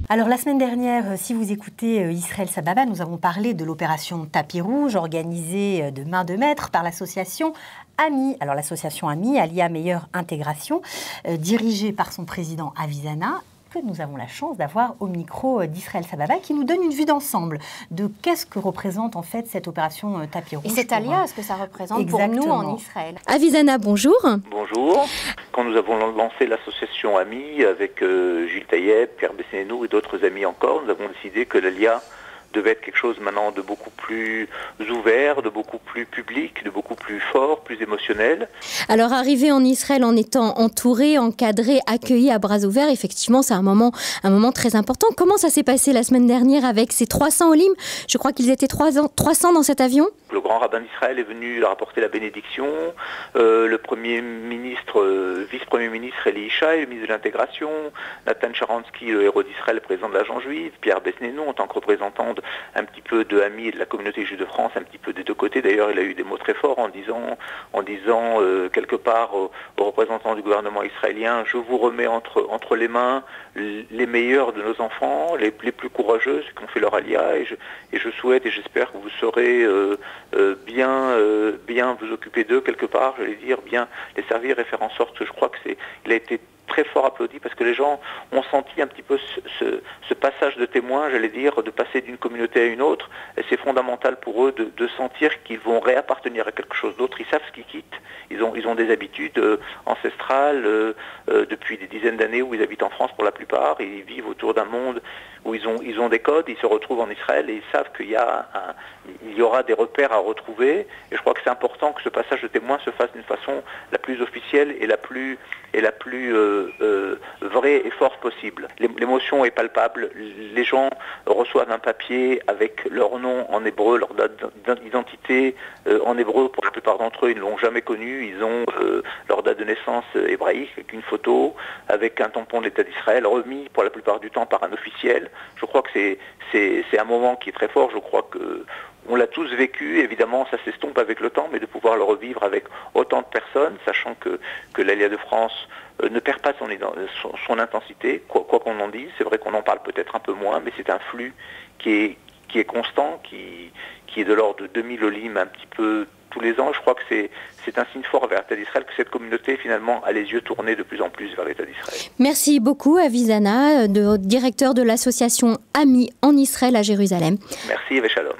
Alors la semaine dernière, si vous écoutez Israël Sababa, nous avons parlé de l'opération Tapis Rouge organisée de main de maître par l'association AMI. Alors l'association AMI, Alia Meilleure Intégration, dirigée par son président Avi-Zana, que nous avons la chance d'avoir au micro d'Israël Sababa, qui nous donne une vue d'ensemble de qu'est-ce que représente en fait cette opération Tapis Rouge. Et cette alliance que ça représente Exactement. pour nous en Israël. Avi-Zana, bonjour. Bonjour. Quand nous avons lancé l'association AMI avec Gilles Taïeb, Pierre Bessénou et d'autres amis encore, nous avons décidé que l'ALIA devait être quelque chose maintenant de beaucoup plus ouvert, de beaucoup plus public, de beaucoup plus fort, plus émotionnel. Alors arriver en Israël en étant entouré, encadré, accueilli à bras ouverts, effectivement c'est un moment très important. Comment ça s'est passé la semaine dernière avec ces 300 olim? Je crois qu'ils étaient 300 dans cet avion. Le grand rabbin d'Israël est venu leur apporter la bénédiction. Le Premier ministre, vice-premier ministre Eli Yishai, le ministre de l'Intégration, Nathan Sharansky, le héros d'Israël, le président de l'Agence juive, Pierre Besnénou en tant que représentant un petit peu de AMI et de la communauté juive de France, un petit peu des deux côtés. D'ailleurs, il a eu des mots très forts en disant quelque part aux représentants du gouvernement israélien, je vous remets entre les mains les meilleurs de nos enfants, les plus courageux, ceux qui ont fait leur alia, et je souhaite et j'espère que vous saurez bien vous occuper d'eux quelque part, j'allais dire, bien les servir et faire en sorte que je crois que il a été très fort applaudi parce que les gens ont senti un petit peu ce passage de témoin, j'allais dire, de passer d'une communauté à une autre, et c'est fondamental pour eux de sentir qu'ils vont réappartenir à quelque chose d'autre. Ils savent ce qu'ils quittent, ils ont des habitudes ancestrales depuis des dizaines d'années où ils habitent en France pour la plupart, et ils vivent autour d'un monde où ils ont des codes, ils se retrouvent en Israël et ils savent qu'il y aura des repères à retrouver, et je crois que c'est important que ce passage de témoin se fasse d'une façon la plus officielle et la plus vraie et forte possible. L'émotion est palpable, les gens reçoivent un papier avec leur nom en hébreu, leur date d'identité en hébreu, pour la plupart d'entre eux ils ne l'ont jamais connu, ils ont leur date de naissance hébraïque avec une photo, avec un tampon de l'État d'Israël remis pour la plupart du temps par un officiel. Je crois que c'est un moment qui est très fort, je crois que on l'a tous vécu, évidemment ça s'estompe avec le temps, mais de pouvoir le revivre avec autant de personnes, sachant que l'Alia de France ne perd pas son intensité, quoi qu'on en dise. C'est vrai qu'on en parle peut-être un peu moins, mais c'est un flux qui est constant, qui est de l'ordre de 2000 olim un petit peu tous les ans. Je crois que c'est un signe fort vers l'État d'Israël que cette communauté finalement a les yeux tournés de plus en plus vers l'État d'Israël. Merci beaucoup Avi-Zana, directeur de l'association AMI en Israël à Jérusalem. Merci et shalom.